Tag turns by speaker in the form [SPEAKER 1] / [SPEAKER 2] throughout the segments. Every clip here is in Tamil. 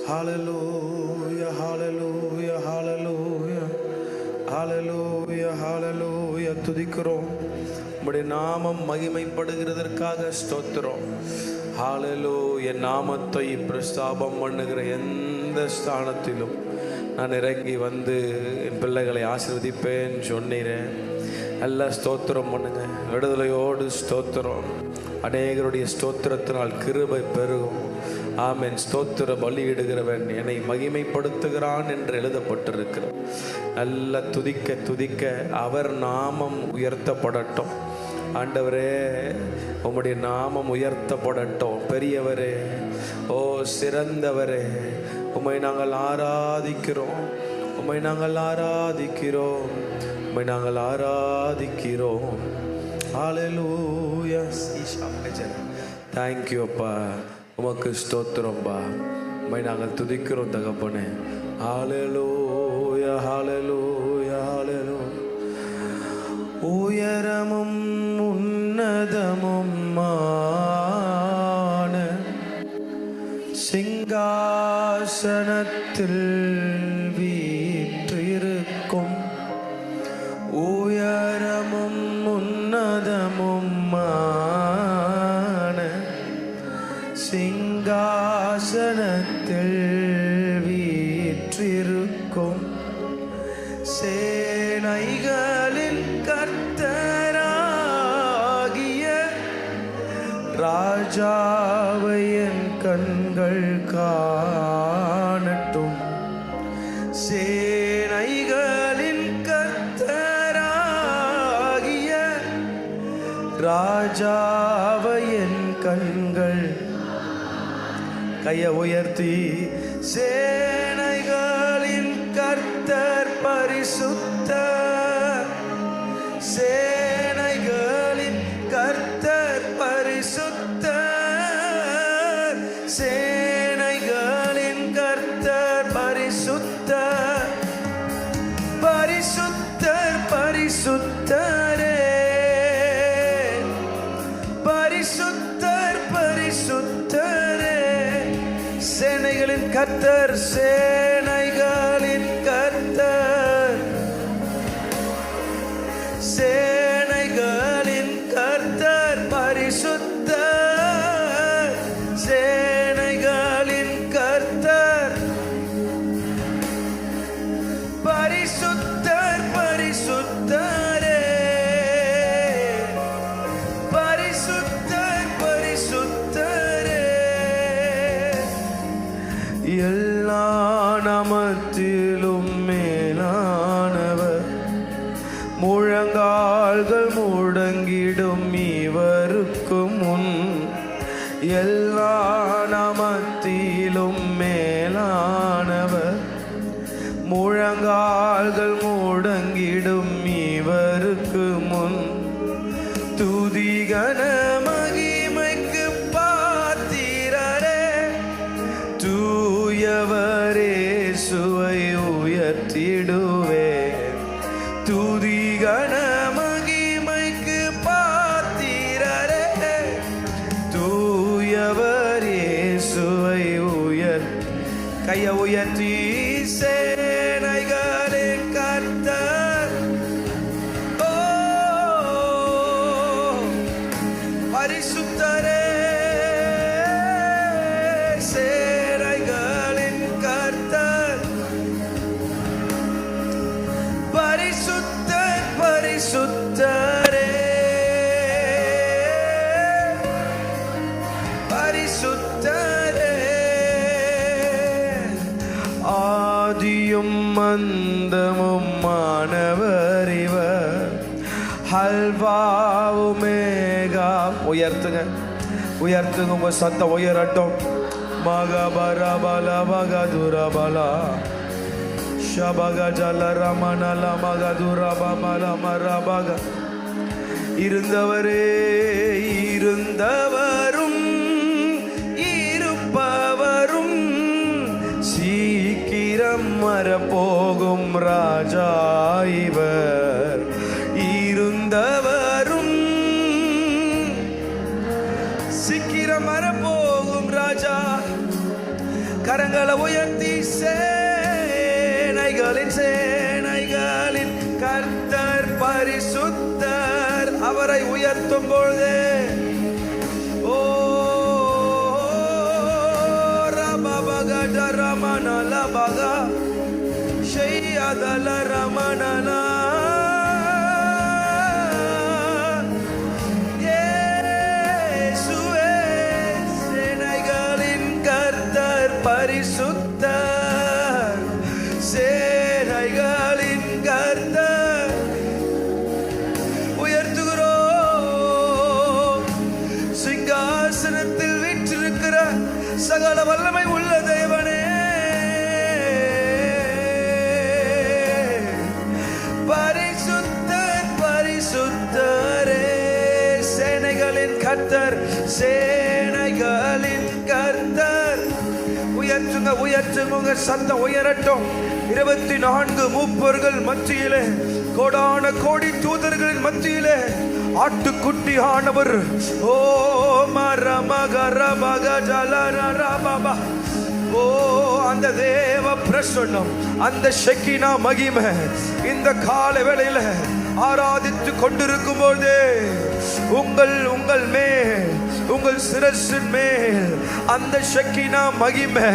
[SPEAKER 1] ஹalleluya ஹalleluya ஹalleluya ஹalleluya ஹalleluya. துதிக்கிறோம். உம்முடைய நாமம் மகிமைப்படுகிறதற்காக ஸ்தோத்திரம். ஹalleluya. நாமத்தை பிரஸ்தாபம் பண்ணுகிற எந்த ஸ்தானத்திலும் நான் இறங்கி வந்து என் பிள்ளைகளை ஆசீர்வதிப்பேன் சொன்னீரேன். எல்லாம் ஸ்தோத்திரம் பண்ணுங்க. விடுதலையோடு ஸ்தோத்திரம். அநேகருடைய ஸ்தோத்திரத்தினால் கிருபை பெருகும். ஆமென். ஸ்தோத்திர பலியிடுகிறவன் என்னை மகிமைப்படுத்துகிறான் என்று எழுதப்பட்டிருக்கிறது. நல்ல துதிக்க துதிக்க அவர் நாமம் உயர்த்தப்படட்டும். ஆண்டவரே, உம்முடைய நாமம் உயர்த்தப்படட்டும். பெரியவரே, ஓ சிறந்தவரே, உம்மை நாங்கள் ஆராதிக்கிறோம். உம்மை நாங்கள் ஆராதிக்கிறோம். உம்மை நாங்கள் ஆராதிக்கிறோம். ஹalleluya. Thank you அப்பா. உமக்கு ஸ்தோத்திரம்பா. உம்மை நாங்கள் துதிக்கிறோம் தகப்பனே. ஹalleluya ஹalleluya ஹalleluya. உயரமும் உன்னதமுமான சிங்காசனத்தில் வீற்றிருக்கும் உயரமும் உன்னதமுமான சிங்காசனத்தில் வீற்றிருக்கும் சேனைகளின் கர்த்தராகிய ராஜாவை என் கண்கள் காணட்டும். சேனைகளின் கர்த்தராகிய ராஜாவை என் கண்கள். கையை உயர்த்தி சேனைகளின் கர்த்தர் பரிசுத்தர். சேனைகளின் கர்த்தர் பரிசுத்தர். சேனைகளின் கர்த்தர் பரிசுத்தர். பரிசுத்தர் பரிசுத்தரே. பரிசுத்தர் பரிசுத்தரே. சேனைகளின் கர்த்தர். சேனைகளின் கர்த்தர். சேனைகளின் கர்த்தர் பரிசுத்தர். சேனைகளின் கர்த்தர் பரிசுத்தர் பரிசுத்தரே. பரிசுத்தர் பரிசுத்தரே. எல்லா நாமத்திலும் மேலானவர். முழங்கால்கள் முடங்கிடும் இவருக்கு முன். எல்லா நாமத்திலும் மேலானவர். முழங்கால்கள் முடங்கிடும் இவருக்கு முன். துதிகன மகிமைக்கு பாத்திரரே. தூயவரே சுவை உயர்த்திடுவே. துதிகன மகிமைக்கு பாத்திரரே. தூயவரே சுவை உயர். கையை உயர்த்தி சேனைகளின் கர்த்தர். ஓ பரிசுத்தரே. சேனைகளின் கர்த்தர் பரிசுத்தர் பரிசுத்தரே. பரிசுத்தரே. ஆதியும் மந்தமும் மாணவர் இவர். ஹல்வாவுமேகா. உயர்த்துங்க உயர்த்துங்க. உங்க சத்தம் உயரட்டும். மகபரபல மகதுரபலா ஷபக ஜல ரமணல மகதுரபமல மரபக. இருந்தவரே இருந்தவரும் இருப்பவரும் சீக்கிரம் வரப்போகும் ராஜா இவர். இருந்தவரும் சீக்கிரம் வரப்போகும் ராஜா. கரங்களை உயர்த்தி சேனைகளின் சேனைகளின் கர்த்தர் பரிசுத்தர். அவரை உயர்த்தும் பொழுது ஓ ரபபக ரமணல பக ஷையதல ரமணல பரிசுத்தர் சேனைகளின் கர்த்தர். உயர்த்துகிறோம். சிங்காசனத்தில் வீற்றிருக்கிற சகல வல்லமை உள்ள தேவனே, பரிசுத்தர் பரிசுத்தரே, சேனைகளின் கர்த்தர் சேனைகளின் கர்த்தர். உயர்த்துங்க உயர்த்துங்க, உங்க சத்தம் உயரட்டும். 24 மூப்பர்கள் மத்தியிலே, கோடான கோடி தூதர்களின் மத்தியிலே ஆட்டுக்குட்டி ஆனவர் ஓ மரமகரமகஜலரபபா. ஓ அந்த தேவ பிரசன்னம், அந்த ஷெக்கினா மகிமை இந்த கால வேளையில ஆராதித்து கொண்டிருக்கும் போது உங்கள் மேல், உங்கள் சிரசின் மேல் அந்த ஷெக்கினா மகிமை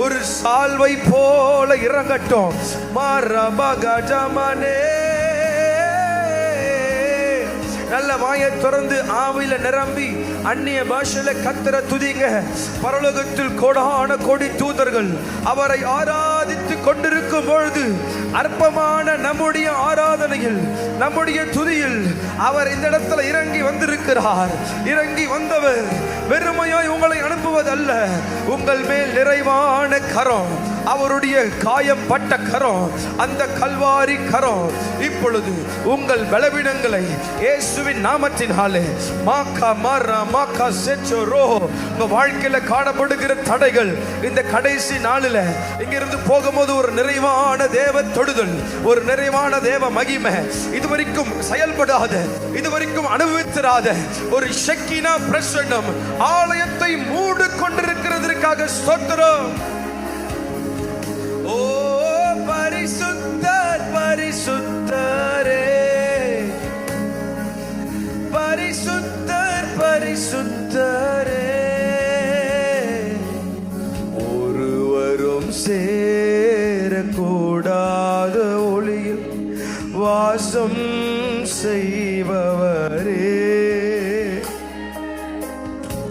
[SPEAKER 1] ஒரு சால்வை போல இறங்கட்டும். மரபகஜமனே, நல்ல வாயை திறந்து ஆவியில நிரம்பி அந்நிய பாஷையில கர்த்தரை துதிங்க. பரலோகத்தில் கோடான கோடி தூதர்கள் அவரை ஆராதித்து கொண்டிருக்கும் பொழுது அற்பமான நம்முடைய ஆராதனையில், நம்முடைய துதியில் அவர் இந்த இடத்துல இறங்கி வந்திருக்கிறார். இறங்கி வந்தவர் வெறுமையாய் உங்களை அனுப்புவதல்ல, உங்கள் மேல் நிறைவான கரம், அவருடைய காயம் பட்ட கரம், அந்த கல்வாரி கரம் இப்பொழுது உங்கள் பலவீனங்களை இயேசுவின் நாமத்தினாலே மாக்கா மாரா மாக்கா செச்சோரோ, உங்க வாழ்க்கையில காணப்படுகிற தடைகள் இந்த கடைசி நாளில இங்கிருந்து போகும்போது ஒரு நிறைவான தேவ தொடுதல், ஒரு நிறைவான தேவ மகிமை, இதுவரைக்கும் செயல்படாத, இதுவரைக்கும் அனுபவித்திராத ஒரு ஷெக்கினா பிரசன்னம் ஆலயத்தை மூடு கொண்டிருக்கிறதற்காக ஸ்தோத்திரம். ஓ பரிசுத்தர் பரிசுத்தரே, பரிசுத்தர் பரிசுத்தரே, ஒருவரும் சேரக்கூடாத ஒளியில் வாசம் செய்பவரே,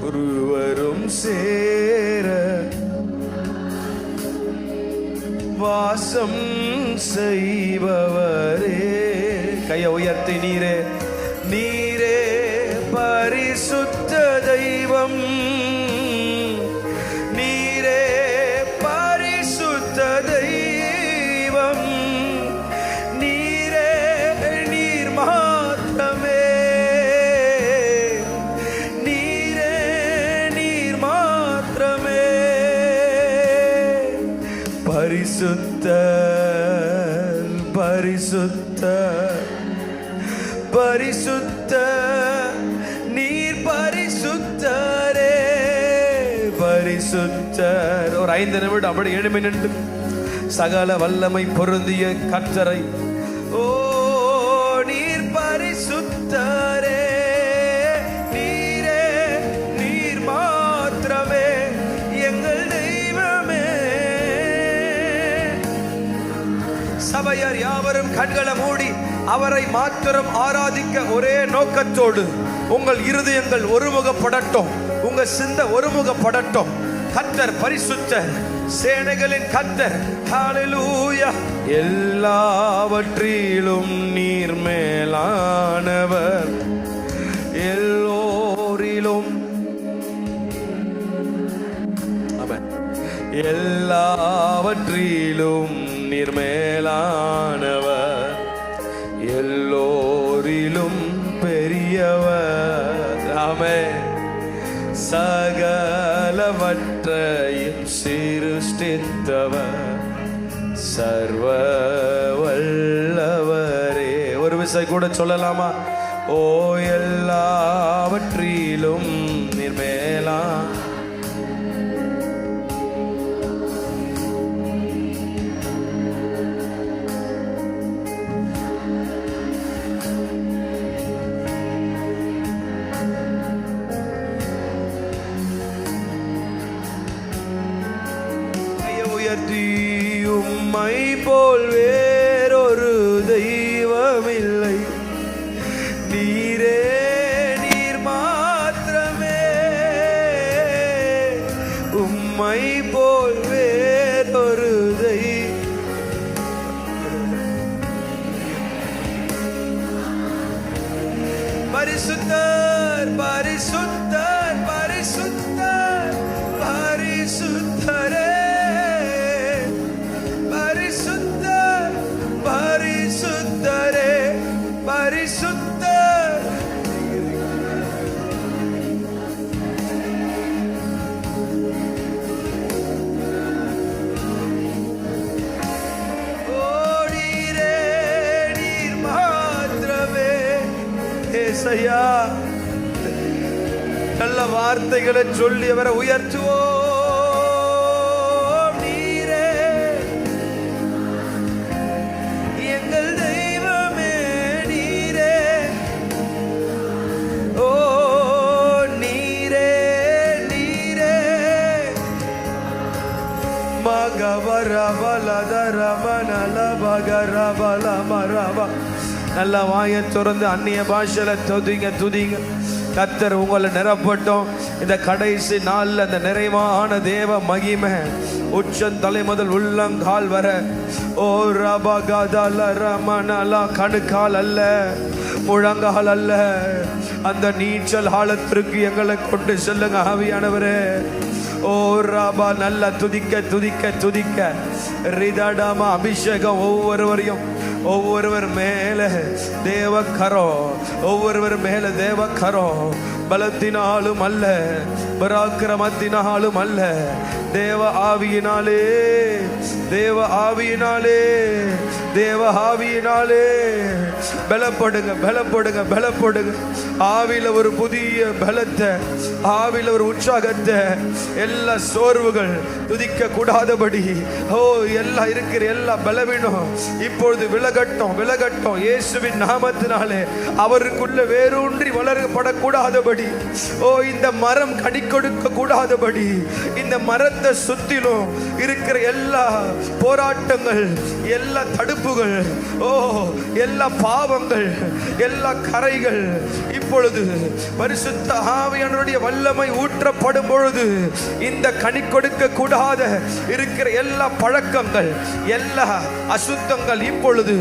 [SPEAKER 1] ஒருவரும் சேர வாசம் செய்பவரே. கையை உயர்த்தி நீரே, நீரே பரிசுத்த தெய்வம், நீரே பரிசுத்த தெய்வம், நீரே நீர் மாத்திரமே, நீரே நீர் மாத்திரமே, பரிசுத்தர் பரிசுத்தர் பரிசுத்தர், நீர் பரிசுத்தரே பரிசுத்தர். ஒரு 5 நிமிடம் அப்படி எழுமி நின்று சகல வல்லமை பொருந்திய கர்த்தரை, ஓ நீர் பரிசுத்தரே, நீரே நீர் மாத்திரமே எங்கள் தெய்வமே. சபையார் யாவரும் கண்களை மூடி அவரை மாத்திரம் ஆராதிக்க ஒரே நோக்கத்தோடு உங்கள் இருதயங்கள் ஒருமுகப்படட்டும், உங்க சிந்தை ஒருமுகப்படட்டும். கர்த்தர் பரிசுத்தர், சேனைகளின் கர்த்தர். ஹல்லேலூயா. எல்லாவற்றிலும் நீர் மேலானவர், எல்லோரிலும் எல்லாவற்றிலும் நீர் மேலானவர், எல்லோரிலும் பெரியவர். ஆமென். சகலவற்றையும் சிருஷ்டித்தவர், சர்வ வல்லவரே. ஒரு விசை கூட சொல்லலாமா? ஓ எல்லாவற்றிலும் நீர் மேலா, உயர்த்தி உம்மை போல் வேறொரு தெய்வமில்லை. நீரே நீர் மாத்திரமே, உம்மை போல் வேறொரு பரிசுத்தர் பரிசுத்தர் பரிசுத்தர் பரிசுத்தரே, பரிசுத்தர் பரிசுத்தரே பரிசுத்தர். ஓடீரே நீர் மாத்திரமே. ஏசையா, நல்ல வார்த்தைகளை சொல்லி அவரை உயர்த்துவோம். நீரே எங்கள் தெய்வமே, நீரே ஓ நீரே நீரே. மகவரவலதரமனலபகரவலமரவ. நல்ல வாயை திறந்து அந்நிய பாஷையில துதிங்க துதிங்க. கர்த்தர் உங்களை நிரப்பட்டும். இந்த கடைசி நாள்ல அந்த நிறைவான தேவ மகிமை உச்சம் தலை முதல் உள்ளங்கால் வர. ஓ ரபகதல ரமனலா. கணுக்கால் அல்ல, முழங்கால் அல்ல, அந்த நீச்சல் ஆழத்திற்கு எங்களை கொண்டு செல்லுங்க ஆவியானவரே. ஓ ராபா, நல்ல துதிக்க துதிக்க துதிக்க. ரிதடாமா. அபிஷேகம் ஒவ்வொருவரையும், ஒவ்வொருவர் மேல தேவக்கரோ, ஒவ்வொருவர் மேல தேவக்கரோ. பலத்தினாலும் அல்ல, பராக்கிரமத்தினாலும் அல்ல, தேவ ஆவியினாலே, தேவ ஆவியினாலே, தேவ ஆவியினாலே. பலப்படுங்க பலப்படுங்க பலப்படுங்க. ஆவியில ஒரு புதிய பலத்தை, ஆவியில ஒரு உற்சாகத்தை. எல்லா சோர்வுகள் துதிக்க கூடாதபடி, ஓ எல்லாம் இருக்கிற எல்லா பலவீனம் இப்பொழுது விலகட்டும் விலகட்டும். இயேசுவின் நாமத்தினாலே அவருக்குள்ள வேரூன்றி வளரப்படக்கூடாதபடி, ஓ இந்த மரம் கனி கொடுக்க கூடாதபடி, இந்த மரத்தை சுத்திலும் இருக்கிற எல்லா போராட்டங்கள், எல்லா தடுப்புகள், ஓ எல்லா பாவங்கள், எல்லா கரைகள் இப்பொழுது பரிசுத்த ஆவியானவருடைய வல்லமை ஊற்றப்படும் பொழுது இந்த கனி கொடுக்க கூடாத இருக்கிற எல்லா பழக்கங்கள், எல்லா அசுத்தங்கள் இப்பொழுது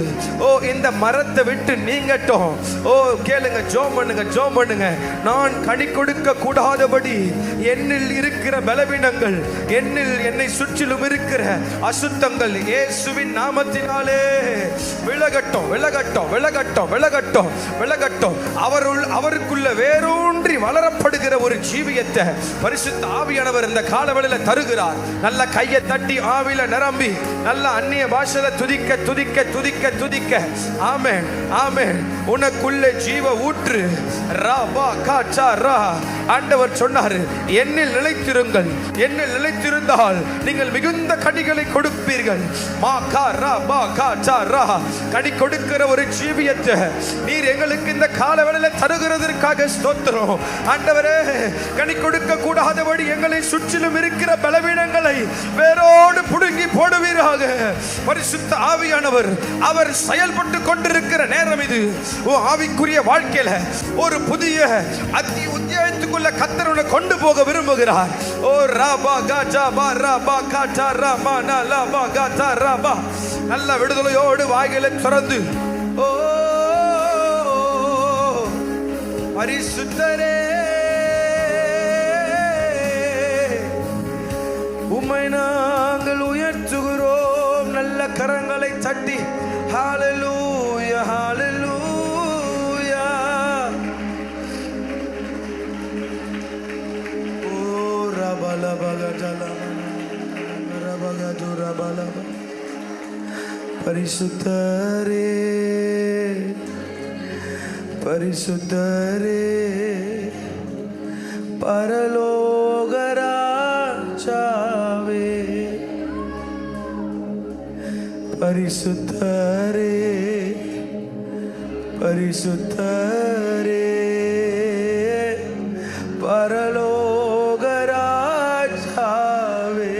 [SPEAKER 1] ஓ இந்த மரத்தை விட்டு நீங்கட்டும். ஓ கேளுங்க, ஜெபம் பண்ணுங்க ஜெபம் பண்ணுங்க. நான் கனி கொடுக்க கூடாதபடி என்னில் இருக்கிற பலவீனங்கள், என்னில் என்னை சுற்றிலும் இருக்கிற அசுத்தங்கள் இயேசுவின் நாமத்தினாலே விலகட்டும் விலகட்டும் விலகட்டும் விலகட்டும் விலகட்டும். அவருக்குள்ள வேரூன்றி வளரப்படுகிற ஒரு ஜீவியத்தை பரிசுத்த ஆவியானவர் இந்த காலவெளியில தருகிறார். நல்ல கையை தட்டி ஆவியில நிரம்பி நல்ல அந்நிய பாஷையில துதிக்க துதிக்க துதிக்க துதிக்க. ஆமென் ஆமென். உனக்குள்ளே ஜீவ ஊற்று. ரா பா கா சா ரா. ஆண்டவர் சொன்னார், என்னில் நிலைத்திருங்கள். என்னில் நிலைத்திருந்தால் நீங்கள் மிகுந்த கனிகளை கொடுப்பீர்கள். மா கா ரா பா கா சா ரா. கனி கொடுக்கிற ஒரு ஜீவியத்தை நீர் எங்களுக்கு இந்த காலவெளியில தருகிறதற்காக ஸ்தோத்திரம். ஆண்டவரே, கனி கொடுக்க கூடாதபடி எங்களை சுற்றிலும் இருக்கிற பலவீனங்களை வேரோடு புடுங்கி போடுவீராக. பரிசுத்த ஆவியானவர் அவர் செயல்பட்டு கொண்டிருக்கிற நேரம் இது. ஆவிக்குரிய வாழ்க்கையில ஒரு புதிய அத்தியாயத்துக்குள்ள கர்த்தர் உன்னை கொண்டு போக விரும்புகிறார். ஓ ராபா காஜா பா ராபா காஜா ராமா நலா பா காஜா ராபா. நல்ல விடுதலையோடு வாய்களை திறந்து, ஓ பரிசுத்தரே, உம்மை நாங்கள் உயர்த்துகிறோம். நல்ல கரங்களை தட்டி ஹalleluya ஹalleluya. ஓ ரபல பகதல ரபகதுர பல. பரிசுத்தரே பரிசுத்தரே, பரலோக ராஜாவே. பரிசுத்தரே பரிசுத்தரே, பரலோக ராஜாவே.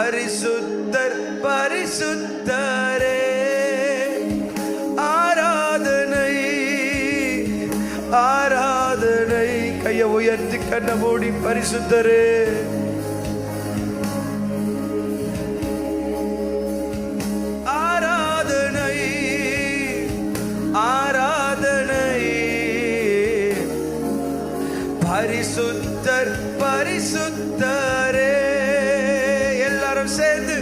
[SPEAKER 1] பரிசுத்தர் பரிசுத்தரே. ஆராதனை ஆராதனை. கையை உயர்த்தி கண்ண மூடி பரிசுத்தரே. ஆராதனை ஆராதனை. பரிசுத்தர் பரிசுத்தரே. எல்லாரும் சேர்ந்து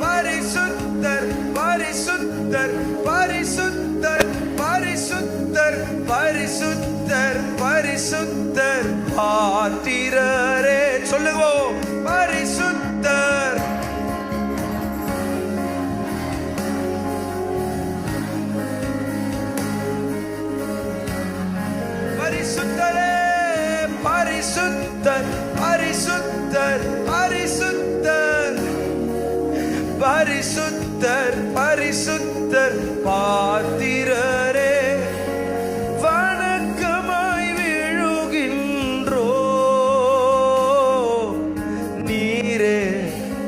[SPEAKER 1] பரிசுத்தர் பரிசுத்தர் பரிசுத்தர் பரிசுத்தர் பரிசுத்தர் பரிசுத்தர் பாத்திரரே. சொல்லுவோம் பரிசுத்தர். பரிசுத்தரே பரிசுத்தர் பரிசுத்தர் பரிசுத்தர் பரிசுத்தர் பரிசுத்தர் பாத்திரரே. வணக்கமாய் விழுகின்றோ நீரே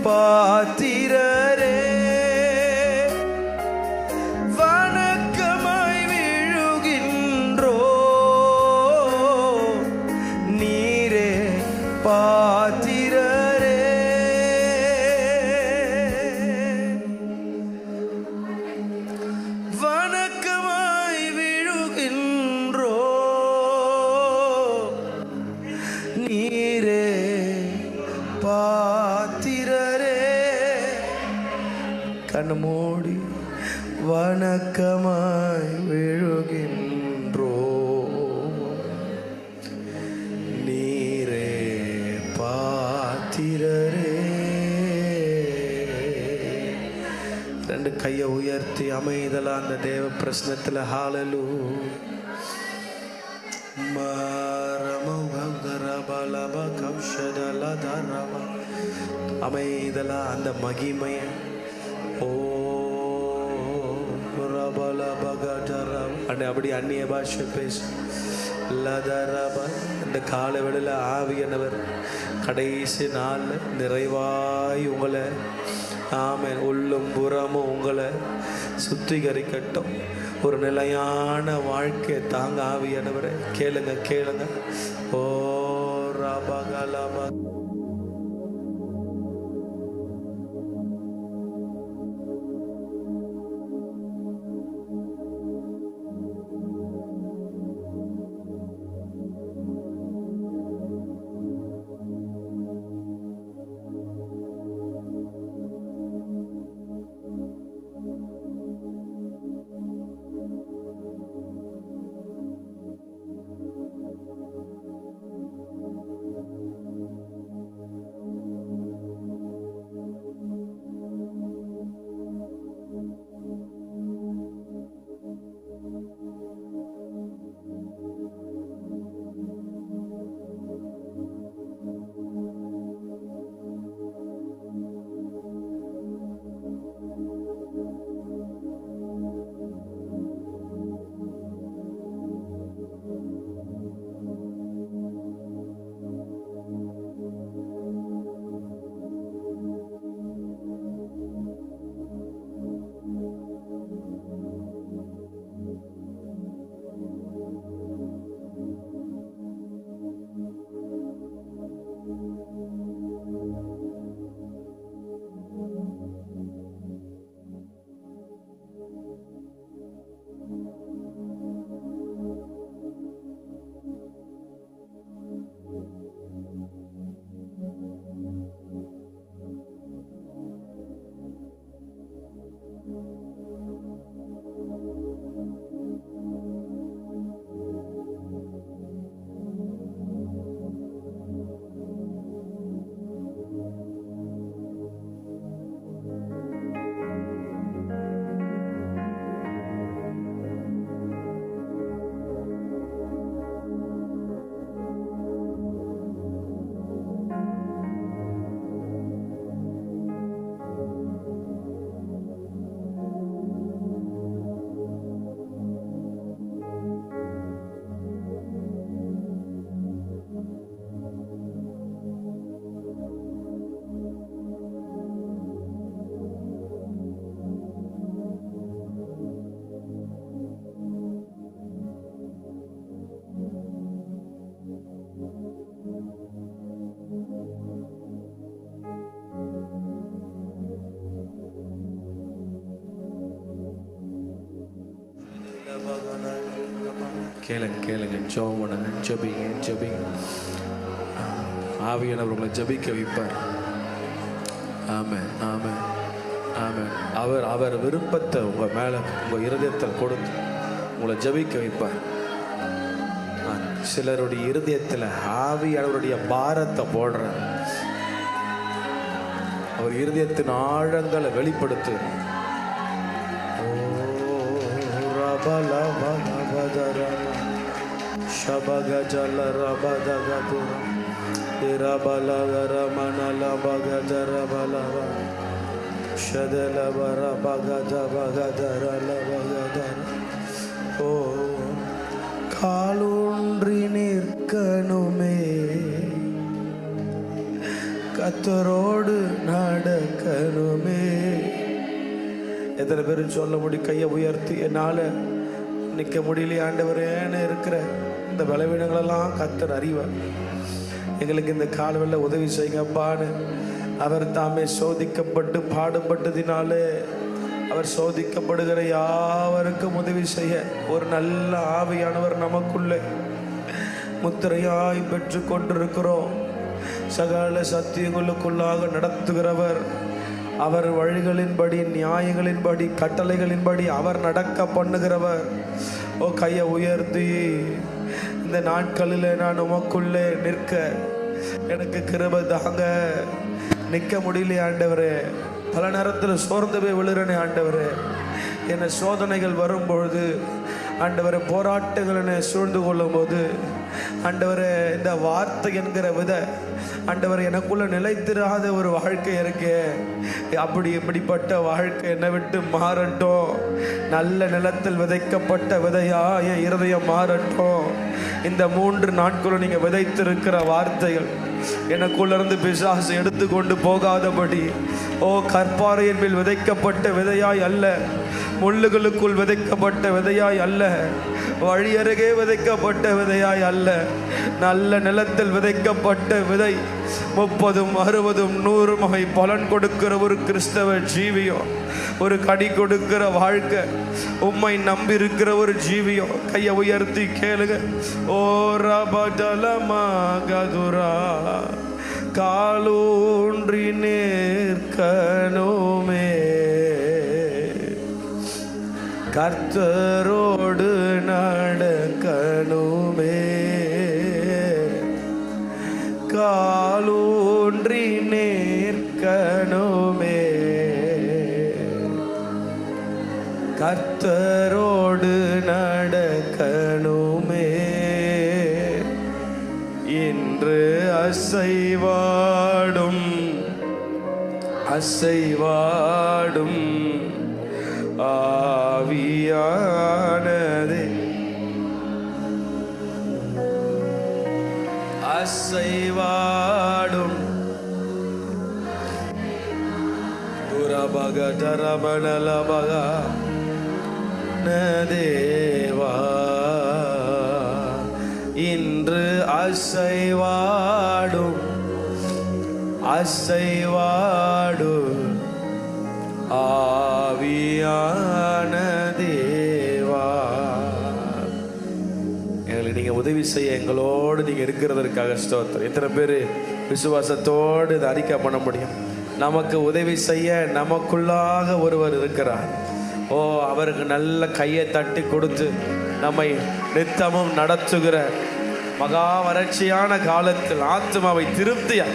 [SPEAKER 1] பாத்திரரே. வணக்கமாய் விழுகின்றோ நீரே பாத்திரரே. வணக்கமாய் விழுகின்றோ நீரே பாத்திரரே. கண்ணு மூடி வணக்கமாய் விழுகின்றோ நீரே பாத்திரரே. ரெண்டு கையை உயர்த்தி அமைதலா அந்த தேவ பிரசனத்துல ஹalleluya. அமைதலா அந்த மகிமைய ஓ அப்படி அந்நிய பாஷை பேசு. இந்த கால வேளையில ஆவியானவர் கடைசி நாள் நிறைவாய் உங்களை ஆமென் உள்ளும் புறமும் உங்களை சுத்திகரிக்கட்டும். ஒரு நிலையான வாழ்க்கை தாங்க ஆவியானவரை. கேளுங்க கேளுங்க. ஓ ராபகலப கேளுங்க ஜெபம் பண்ணுங்க, ஜெபிங்க. ஆவியானவர் உங்களை ஜெபிக்க வைப்பார். ஆமென். அவர் விருப்பத்தை உங்க மேல உங்க இருதயத்தில் கொடுத்து உங்களை ஜெபிக்க வைப்பார். சிலருடைய இருதயத்தில் ஆவியானவருடைய பாரத்தை போடுற அவர் இருதயத்தின் ஆழங்களை வெளிப்படுத்து. காலூன்றி நிற்கணுமே, கர்த்தரோடு நடக்கணுமே. எத்தனை பேர் சொல்ல முடியும்? கையை உயர்த்தி, என்னால நிற்க முடியலையே ஆண்டவரேன்னு இருக்கிற இந்த பலவீனங்களெல்லாம் கர்த்தர் அறிவார். எங்களுக்கு இந்த காலவெல்ல உதவி செய்யுங்கப்பான்னு அவர் தாமே சோதிக்கப்பட்டு பாடுபட்டதினாலே அவர் சோதிக்கப்படுகிற யாவருக்கும் உதவி செய்ய ஒரு நல்ல ஆவியானவர் நமக்குள்ளே முத்திரையாய் பெற்று கொண்டிருக்கிறோம். சகல சத்தியங்களுக்குள்ளாக நடத்துகிறவர், அவர் வழிகளின்படி, நியாயங்களின்படி, கட்டளைகளின்படி அவர் நடக்க பண்ணுகிறவர். ஓ, கையை உயர்த்தி இந்த நாட்களில் நான் உமக்குள்ளே நிற்க எனக்கு கிருபை தாங்க. நிற்க முடியலையே ஆண்டவரே, பல நேரத்தில் சோர்ந்து போய் விழுறனே ஆண்டவரே. என்னை சோதனைகள் வரும்பொழுது ஆண்டவரை, போராட்டங்கள் என்னை சூழ்ந்து கொள்ளும் போது ஆண்டவரே, இந்த வார்த்தை என்கிற வித ஆண்டவர் எனக்குள்ள நிலைத்திராத ஒரு வாழ்க்கை இருக்கே, இப்படிப்பட்ட வாழ்க்கை என்னை விட்டு மாறட்டும். நல்ல நிலத்தில் விதைக்கப்பட்ட விதையா என் இருதயம் மாறட்டும். இந்த 3 நாட்களும் நீங்க விதைத்திருக்கிற வார்த்தைகள் எனக்குள்ள இருந்து பிசாசு எடுத்து கொண்டு போகாதபடி, ஓ, கற்பாறையின் மேல் விதைக்கப்பட்ட விதையாய் அல்ல, முள்ளுகளுக்குள் விதைக்கப்பட்ட விதையாய் அல்ல, வழி அருகே விதைக்கப்பட்ட விதையாய் அல்ல, நல்ல நிலத்தில் விதைக்கப்பட்ட விதை 30, 60, 100 பலன் கொடுக்கிற ஒரு கிறிஸ்தவ ஜீவியம், ஒரு கனி கொடுக்கிற வாழ்க்கை, உம்மை நம்பி இருக்கிற ஒரு ஜீவியம். கையை உயர்த்தி கேளுங்க. ஓ ரபஜலமாகதுரா, காலூன்றி நிற்கணுமே, கர்த்தரோடு நடக்கணுமே, காலூன்றி நிற்கணுமே, கர்த்தரோடு நடக்கணுமே. இன்று அசைவாடும் ஆவியானதே, அசைவாடும் துரபகடரபணலபகா தேவா, இன்று அசைவாடும் ஆவியான தேவா. எங்களுக்கு நீங்க உதவி செய்ய எங்களோடு நீங்க இருக்கிறதற்காக ஸ்தோத்திரம். எத்தனை பேர் விசுவாசத்தோடு இதை அறிக்கை பண்ண முடியும்? நமக்கு உதவி செய்ய நமக்குள்ளாக ஒருவர் இருக்கிறார். ஓ, அவருக்கு நல்ல கையை தட்டி கொடுத்து நம்மை நித்தமும் நடத்துகிற மகா வறட்சியான காலத்தில் ஆத்மாவை திருப்தியா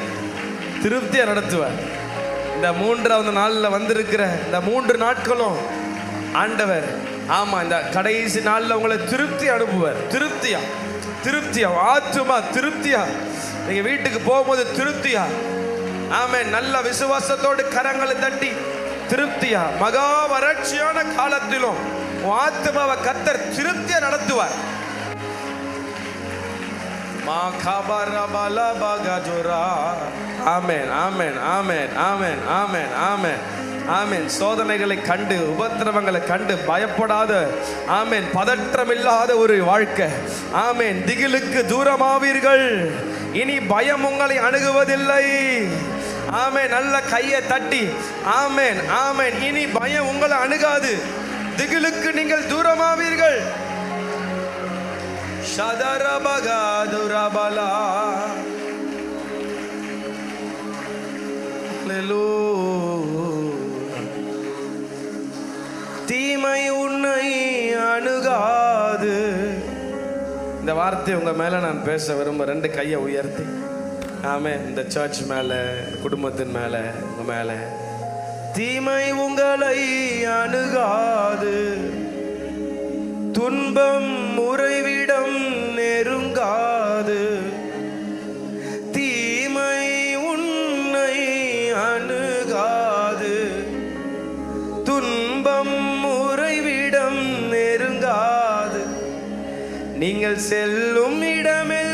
[SPEAKER 1] நடத்துவார். இந்த 3வது நாளில் வந்திருக்கிற இந்த 3 நாட்களும் ஆண்டவர், ஆமா, இந்த கடைசி நாளில் உங்களை திருப்தி அனுப்புவார். திருப்தியா ஆத்மா திருப்தியா, நீங்க வீட்டுக்கு போகும்போது திருப்தியா, ஆமென், நல்ல விசுவாசத்தோடு கரங்களை தட்டி திருப்தியா, மகா வறட்சியான காலத்திலும் ஆத்மாவை கர்த்தர் திருப்தியா நடத்துவார். சோதனைகளை கண்டு, உபத்திரவங்களை கண்டு பயப்படாத, ஆமென், பதற்றமில்லாத ஒரு வாழ்க்கை. ஆமென். திகிலுக்கு தூரமாவீர்கள், இனி பயம் உங்களை அணுகுவதில்லை. ஆமென். நல்ல கையை தட்டி ஆமென், ஆமென், இனி பயம் உங்களை அணுகாது, திகிலுக்கு நீங்கள் தூரமாவீர்கள். ஷதரபகதுரபலா. தீமை உன்னை அணுகாது. இந்த வார்த்தை உங்க மேல நான் பேச விரும்ப 2 கையை உயர்த்தி. ஆமென். இந்த சர்ச் மேல, குடும்பத்தின் மேல, உங்க மேல தீமை உங்களை அணுகாது, துன்பம் உறைவிடம் நெருங்காது. தீமை உன்னை அணுகாது, துன்பம் உறைவிடம் நெருங்காது. நீங்கள் செல்லும் இடமே